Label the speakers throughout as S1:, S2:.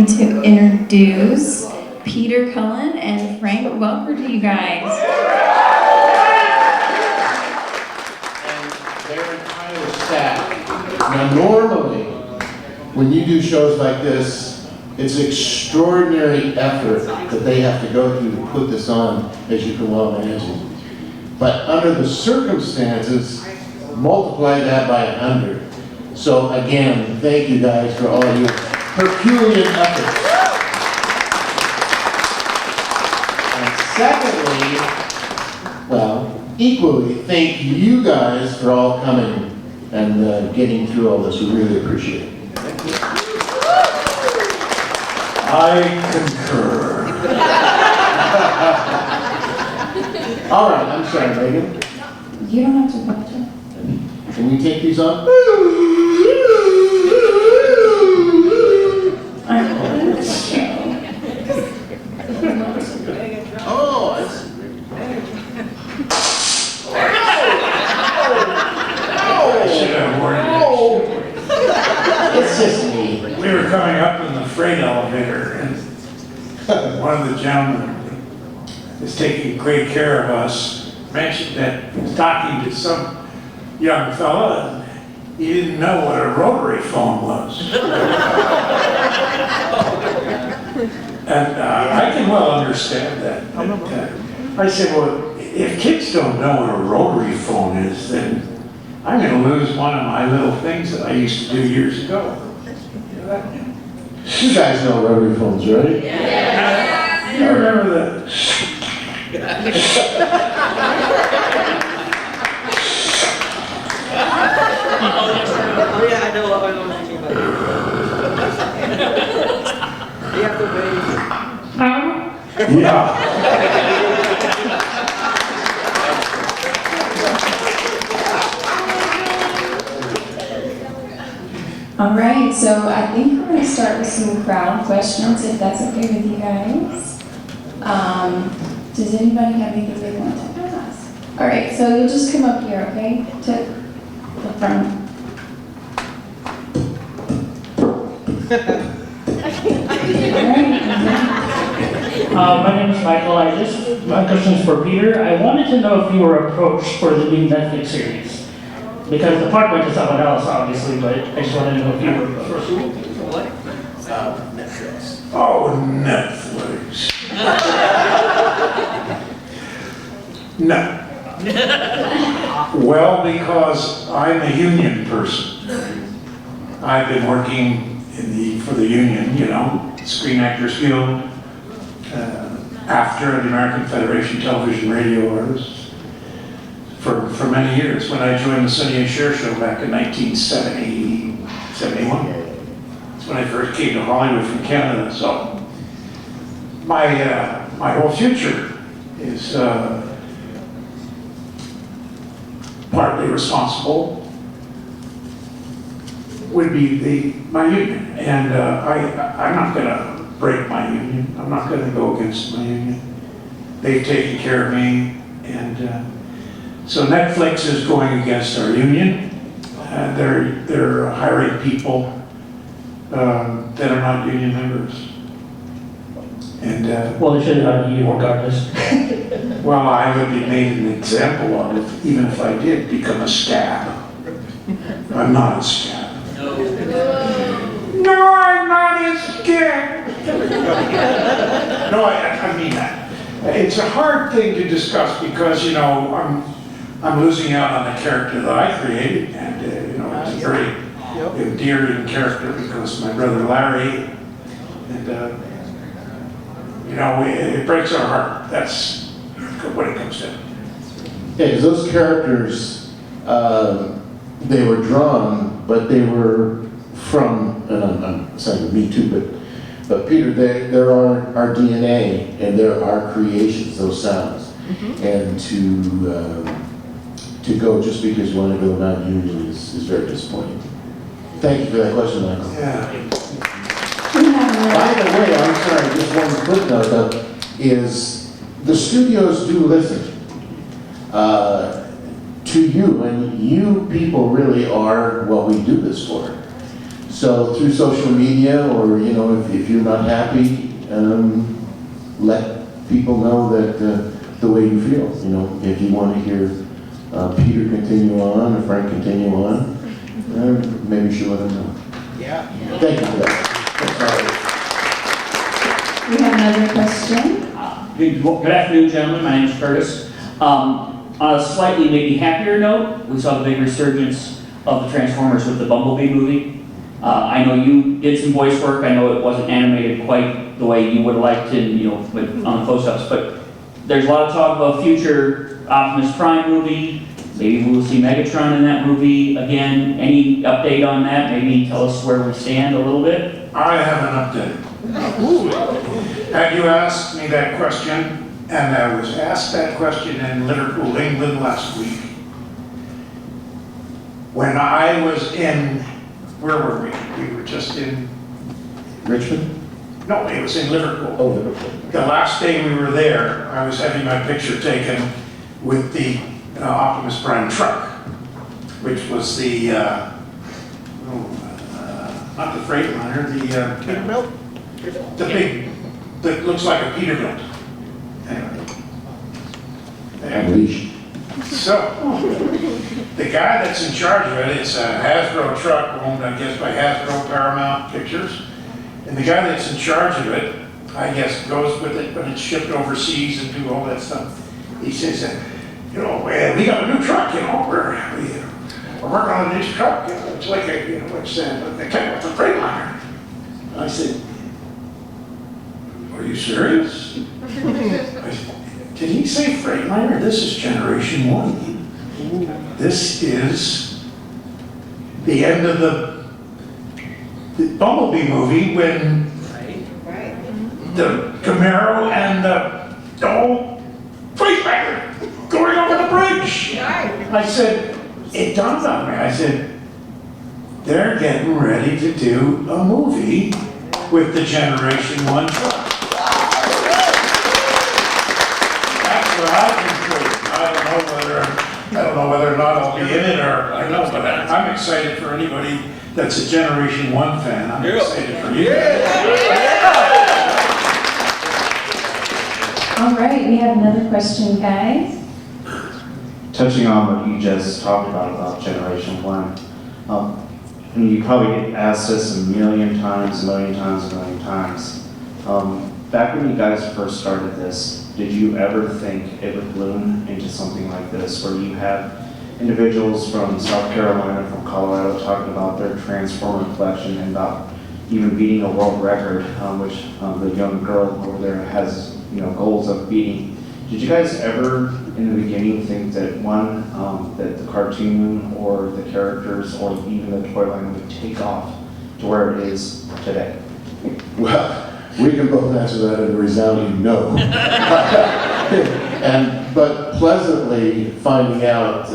S1: me to introduce Peter Cullen and Frank Welker to you guys.
S2: And their entire staff. Now normally, when you do shows like this, it's extraordinary effort that they have to go through to put this on, as you can well imagine. But under the circumstances, multiply that by 100. So again, thank you guys for all your Herculean efforts. And secondly, well, equally, thank you guys for all coming and getting through all this. We really appreciate it. Thank you.
S3: I concur.
S2: All right, I'm sorry, Megan.
S1: You don't have to watch it.
S2: Can we take these off? Oh, I see.
S3: I should have warned you.
S2: It's just me.
S3: We were coming up in the freight elevator, and one of the gentlemen is taking great care of us mentioned that he was talking to some young fella, and he didn't know what a rotary phone was. And I can well understand that. I said, well, if kids don't know what a rotary phone is, then I'm going to lose one of my little things that I used to do years ago.
S2: You guys know rotary phones, right?
S3: Yeah. You remember that?
S4: Yeah, I know what I'm thinking about. You have to wait.
S3: Yeah.
S1: All right, so I think we're going to start with some crowd questions, if that's okay with you guys. Does anybody have anything they want to ask? All right, so you'll just come up here, okay, to the front.
S5: My name is Michael. My question's for Peter. I wanted to know if you were approached for the new Netflix series. Because the part went to someone else, obviously, but I just wanted to know if you were approached.
S4: What?
S2: Netflix.
S3: Oh, Netflix. No. Well, because I'm a union person. I've been working for the union, you know, Screen Actors Guild, after the American Federation Television Radio Artists, for many years. When I joined the Sonny and Cher show back in 1971. That's when I first came to Hollywood from Canada. So my whole future is partly responsible would be my union, and I'm not going to break my union. I'm not going to go against my union. They've taken care of me, and so Netflix is going against our union. They're hiring people that are not union members, and
S5: Well, they should have you regardless.
S3: well, I would be made an example of even if I did become a scab. I'm not a scab. No, I'm not a scab. No, I mean that. It's a hard thing to discuss because, you know, I'm losing out on a character that I created, and you know, it's a very endearing character because my brother Larry, and you know, it breaks our heart. That's what it comes down to.
S2: Yeah, because those characters, they were drawn, but they were from, and I'm saying me too, but Peter, there are our DNA and there are creations, those sounds, and to go just because you want to go non-union is very disappointing. Thank you for that question, Michael.
S3: Yeah.
S2: By the way, I'm sorry, just one footnote though, is the studios do listen to you, and you people really are what we do this for. So through social media, or if you're not happy, let people know that the way you feel. If you want to hear Peter continue on, or Frank continue on, maybe you should let them know.
S4: Yeah.
S2: Thank you for that.
S1: We have another question.
S6: Good afternoon, gentlemen. My name is Curtis. On a slightly maybe happier note, we saw the big resurgence of the Transformers with the Bumblebee movie. I know you did some voice work. I know it wasn't animated quite the way you would have liked it, on the close-ups, but there's a lot of talk about future Optimus Prime movie. Maybe we'll see Megatron in that movie again. Any update on that? Maybe tell us where we stand a little bit.
S3: I have an update. Had you asked me that question, and I was asked that question in Liverpool, England last week, when I was in, where were we? We were just in,
S2: Richmond?
S3: no, it was in Liverpool.
S2: Oh, Liverpool.
S3: The last day we were there, I was having my picture taken with the Optimus Prime truck, which was the, not the Freightliner, the big, that looks like a Peterbilt. Anyway.
S2: Unleashed.
S3: So, the guy that's in charge of it, it's a Hasbro truck owned, I guess, by Hasbro Paramount Pictures. And the guy that's in charge of it, I guess, goes with it when it's shipped overseas and do all that stuff. He says, we got a new truck, we're working on a new truck. It's like it's a Freightliner. I said, are you serious? I said, did he say Freightliner? This is Generation 1. This is the end of the Bumblebee movie when the Camaro and the old Freightliner going over the bridge. I said, it dawned on me. I said, they're getting ready to do a movie with the Generation 1 truck. I don't know whether or not I'll be in it, or I know, but I'm excited for anybody that's a Generation 1 fan. I'm excited for you.
S1: All right, we have another question, guys.
S7: Touching on what you just talked about Generation 1, and you probably get asked this a million times. Back when you guys first started this, did you ever think it would bloom into something like this, where you have individuals from South Carolina, from Colorado, talking about their Transformer collection and about even beating a world record, which the young girl over there has, goals of beating? Did you guys ever, in the beginning, think that that the cartoon or the characters or even the toy line would take off to where it is today?
S2: Well, we can both answer that in a resounding no. But pleasantly finding out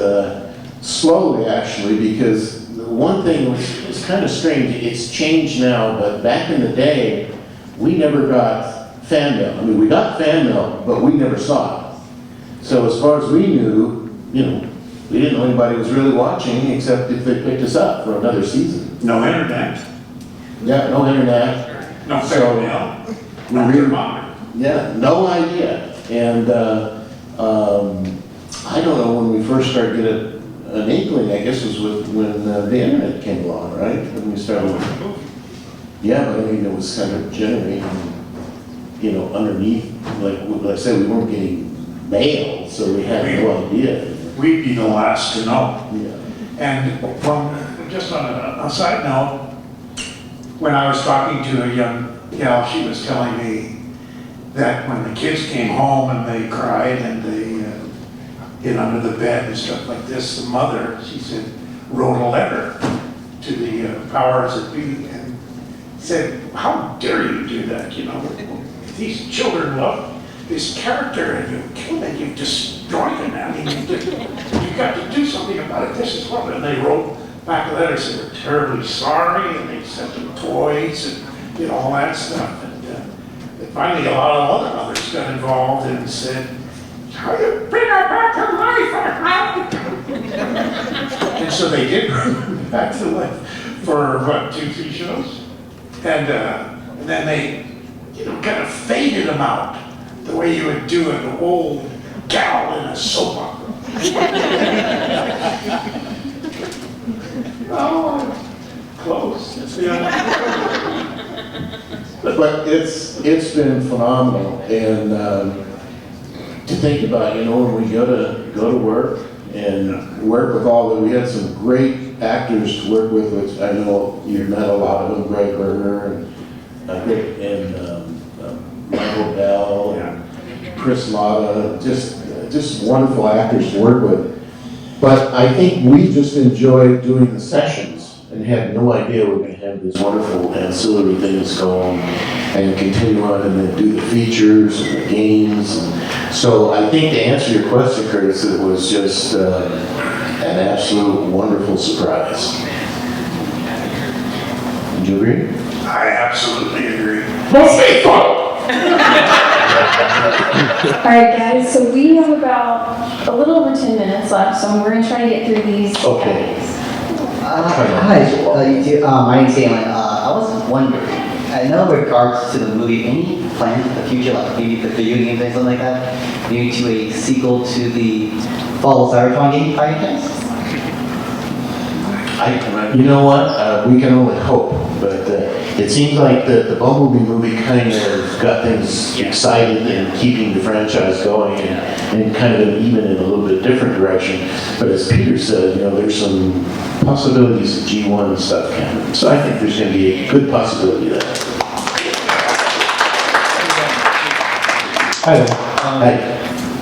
S2: slowly, actually, because one thing was kind of strange. It's changed now, but back in the day, we never got fan mail. I mean, we got fan mail, but we never saw it. So as far as we knew, we didn't know anybody was really watching except if they picked us up for another season.
S3: No internet.
S2: Yeah, no internet.
S3: No
S2: So,
S3: fair mail.
S2: We really, yeah, no idea. And I don't know, when we first started getting an inkling, I guess, was when the internet came along, right? When we started. Yeah, but I mean, it was kind of generating, underneath, like I said, we weren't getting mail, so we had no idea.
S3: We'd be the last to know.
S2: Yeah.
S3: And just on a side note, when I was talking to a young gal, she was telling me that when the kids came home and they cried and they hid under the bed and stuff like this, the mother, she said, wrote a letter to the powers that be and said, how dare you do that? These children love this character and you killed it, you destroyed it. I mean, you've got to do something about it. This is what, and they wrote back a letter saying they're terribly sorry, and they sent them toys and all that stuff. And finally, a lot of other mothers got involved and said, "How do you bring her back to life?" And so they did bring her back to life. for what, 2-3 shows? And then they, kind of faded them out the way you would do an old gal in a soap opera. Oh, close. Yeah.
S2: But it's been phenomenal, and to think about, when we go to work and work with we had some great actors to work with, which I know you've met a lot of them, Greg Berger and Michael Bell and Chris Latta, just wonderful actors to work with. But I think we just enjoyed doing the sessions and had no idea we're going to have these wonderful ancillary things go on and continue on and then do the features and the games. So I think to answer your question, Curtis, it was just an absolute wonderful surprise. Would you agree?
S3: I absolutely agree.
S2: Most faithful!
S1: Alright guys, so we have about a little over 10 minutes left, so we're going to try to get through these.
S2: Okay.
S8: Hi, you two. My name's Galen. I was wondering, I know in regards to the movie, any plans in the future, like maybe the video game things, something like that, maybe to a sequel to the Fall of Cybertron game, by any chance?
S2: You know what? We can only hope, but it seems like the Bumblebee movie kind of got things excited and keeping the franchise going and kind of even in a little bit different direction. But as Peter said, there's some possibilities of G1 stuff coming. So I think there's going to be a good possibility there.
S9: Hi there.
S2: Hi.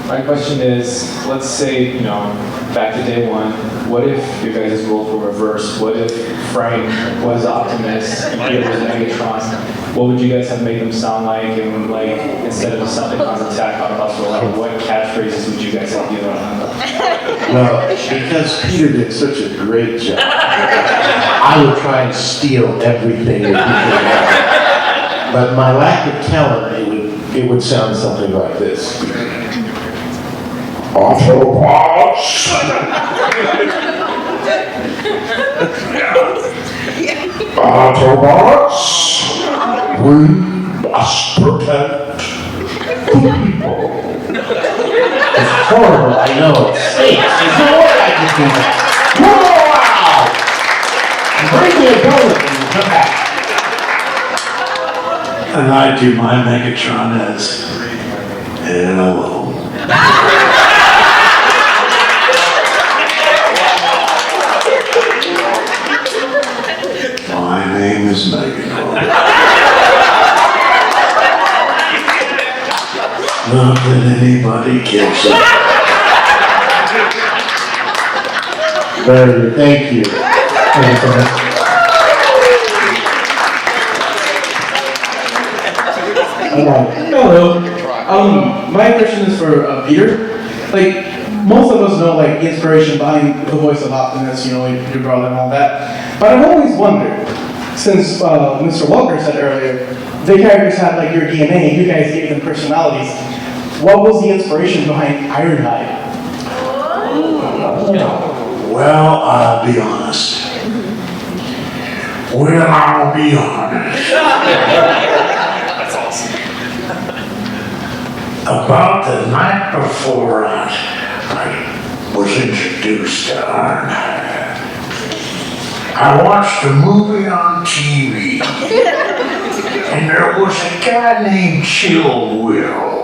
S9: My question is, let's say, back to day one, what if your guys' roles were reversed? What if Frank was Optimus and Peter was Megatron? What would you guys have made them sound like? And instead of Decepticons attack Autobots, what catchphrases would you guys have given them?
S2: Well, because Peter did such a great job, I would try and steal everything that he did. But my lack of talent, it would sound something like this. Autobots! Autobots! We must protect the people. It's horrible, I know. It stinks. There's no way I can do that. Wow! Bring me a bullet and come back.
S3: And I do my Megatron as hello. My name is Megatron. Not that anybody cares.
S2: Very good. Thank you. Thank you so much.
S10: Hello. My question is for Peter. Most of us know the inspiration behind the voice of Optimus, your brother and all that. But I've always wondered, since Mr. Welker said earlier, the characters had your DNA, you guys gave them personalities. What was the inspiration behind Ironhide?
S3: Well, I'll be honest. That's awesome. About the night before I was introduced to Ironhide, I watched a movie on TV, and there was a guy named Chill Wills.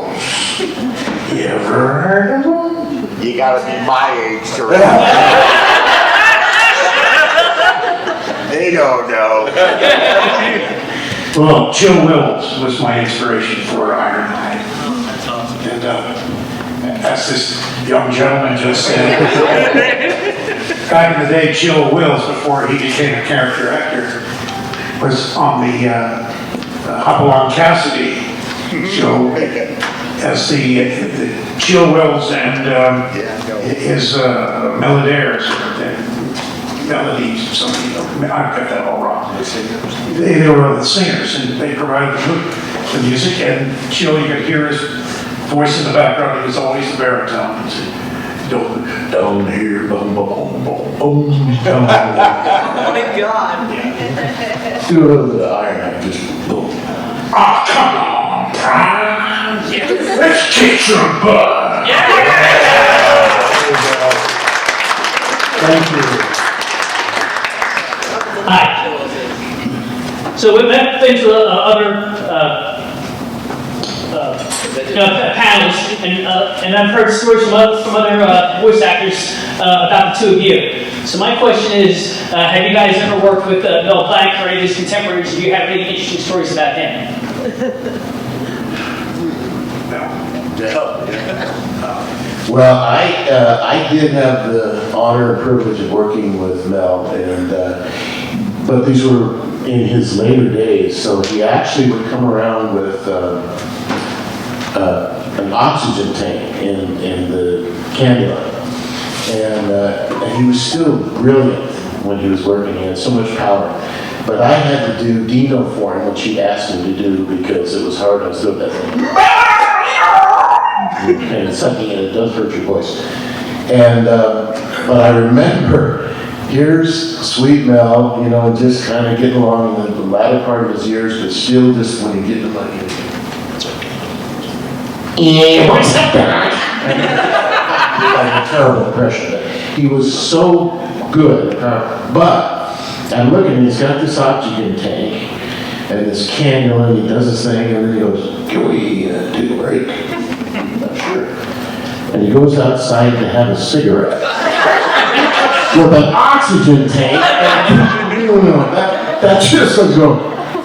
S3: You ever heard of him?
S11: You gotta be my age to remember. They don't know.
S3: Well, Chill Wills was my inspiration for Ironhide. That's awesome. And as this young gentleman just said, back in the day, Chill Wills, before he became a character actor, was on the Hopalong Cassidy show as the Chill Wills and his Melodiers, melodies or something. I've got that all wrong. They were the singers, and they provided the music, and Chill, you could hear his voice in the background. He was always the baritone. down here, boom, boom, boom, boom, down
S4: Oh my God.
S2: Do a little bit of Iron Man, just boom.
S3: Oh, come on, Prime. Let's kick some butt.
S2: Thank you.
S5: Hi. So we've met things with other panels, and I've heard stories from other voice actors about the two of you. So my question is, have you guys ever worked with Mel Blanc or any of his contemporaries? Do you have any interesting stories about him?
S2: Well, I did have the honor and privilege of working with Mel, and but these were in his later days. So he actually would come around with an oxygen tank in the cannula, and he was still brilliant when he was working. He had so much power. But I had to do Dino for him, which he asked me to do because it was hard. I was doing that thing. And it's something, and it does hurt your voice. And but I remember, here's Sweet Mel, you know, just kind of getting along in the latter part of his years, but still just when he get to like, yeah, what's up, Doc? Like a terrible impression. He was so good, but I'm looking, and he's got this oxygen tank and this cannula, and he does this thing, and then he goes, "Can we take a break?" Not sure. And he goes outside to have a cigarette with an oxygen tank. That just was going,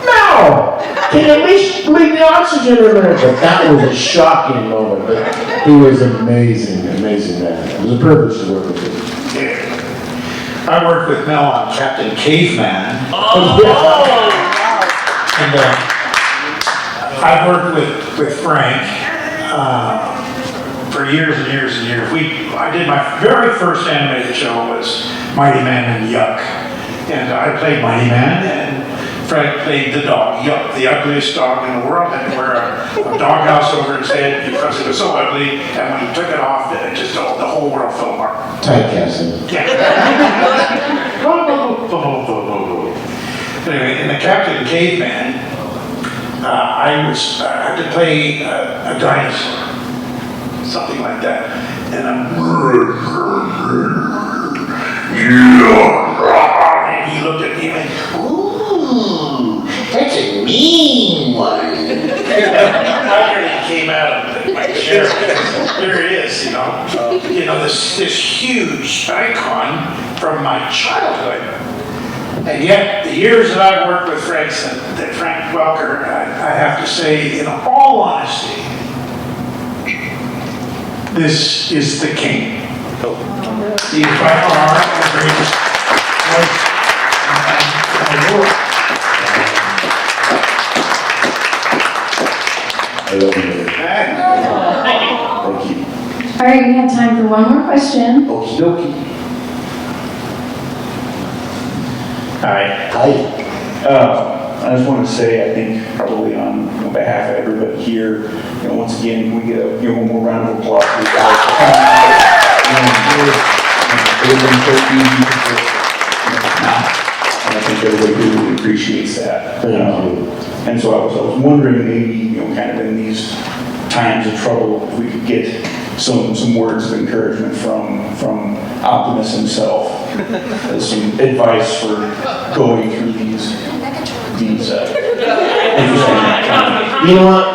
S2: "No! Can you at least leave the oxygen in there?" But that was a shocking moment. But he was amazing, amazing man. It was a privilege to work with him.
S3: I worked with Mel on Captain Caveman. And I've worked with Frank for years and years and years. I did my very first animated show was Mighty Man and Yuck. And I played Mighty Man, and Frank played the dog, Yuck, the ugliest dog in the world. Had to wear a doghouse over his head because it was so ugly. And when he took it off, it just the whole world fell apart.
S2: Typecasting.
S3: Anyway, in the Captain Caveman, I had to play a dinosaur, something like that, and he looked at me and went, "Ooh, that's a mean one." I already came out of my chair. There it is, you know, this huge icon from my childhood. And yet, the years that I've worked with Frank Welker, I have to say, in all honesty, this is the king. He is by far the greatest voice in the world.
S2: I love you. Thank you.
S1: All right, we have time for one more question.
S2: Okie dokie.
S12: Hi. I just want to say, I think probably on behalf of everybody here, once again, we get one more round of applause for you guys. It's been so easy to not, and I think everybody really appreciates that. And so I was wondering, maybe kind of in these times of trouble, if we could get some words of encouragement from Optimus himself, as some advice for going through these interesting times.
S2: You know what?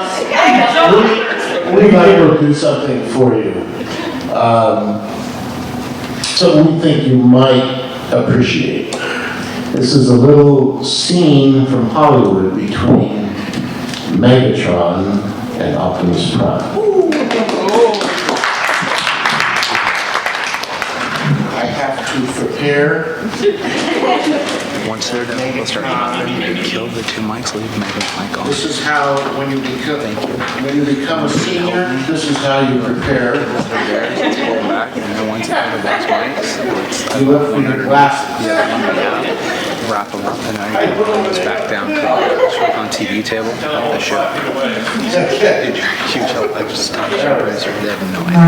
S2: We might able to do something for you. Something we think you might appreciate. This is a little scene from Hollywood between Megatron and Optimus Prime. I have to prepare.
S13: Once they're done, we'll start kill the two mics, leave Megatron on.
S2: This is how, when you become a senior, this is how you prepare.
S13: Pull back, and then once you have the box mics,
S2: You look for your glasses.
S13: wrap them up, and then you put them back down to the on TV table of the show. Huge help. I just talked to you guys, they have no idea.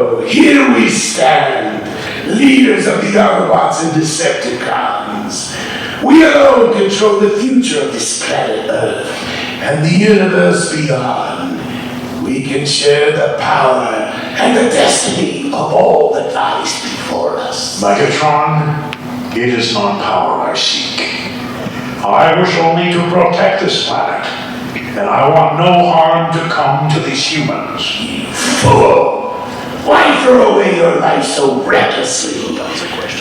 S3: So, here we stand, leaders of the Autobots and Decepticons. We alone control the future of this planet Earth and the universe beyond. We can share the power and the destiny of all that lies before us.
S14: Megatron, it is not power I seek. I wish only to protect this planet, and I want no harm to come to these humans.
S3: You fool! Why throw away your life so recklessly?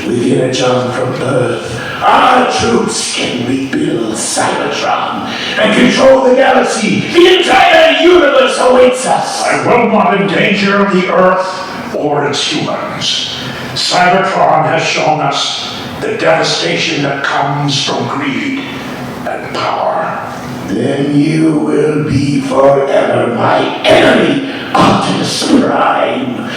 S3: With Energon from Earth, our troops can rebuild Cybertron and control the galaxy. The entire universe awaits us.
S14: I will not endanger the Earth or its humans. Cybertron has shown us the devastation that comes from greed and power.
S3: Then you will be forever my enemy, Optimus Prime.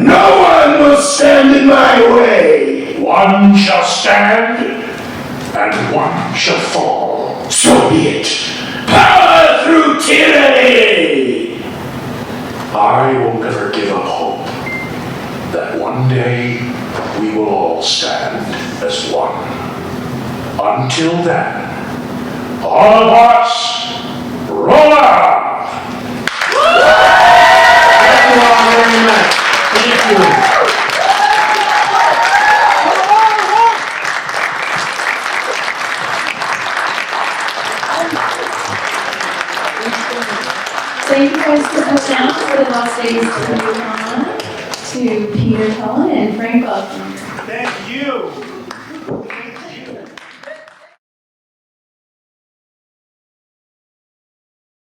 S3: No one will stand in my way.
S14: One shall stand, and one shall fall.
S3: So be it. Power through tyranny!
S14: I will never give up hope that one day we will all stand as one. Until then, Autobots, roll out!
S2: Thank you all very much. Thank you.
S1: Thank you guys for coming out for the Las Vegas Toycon, to Peter Cullen and Frank Welker.
S3: Thank you.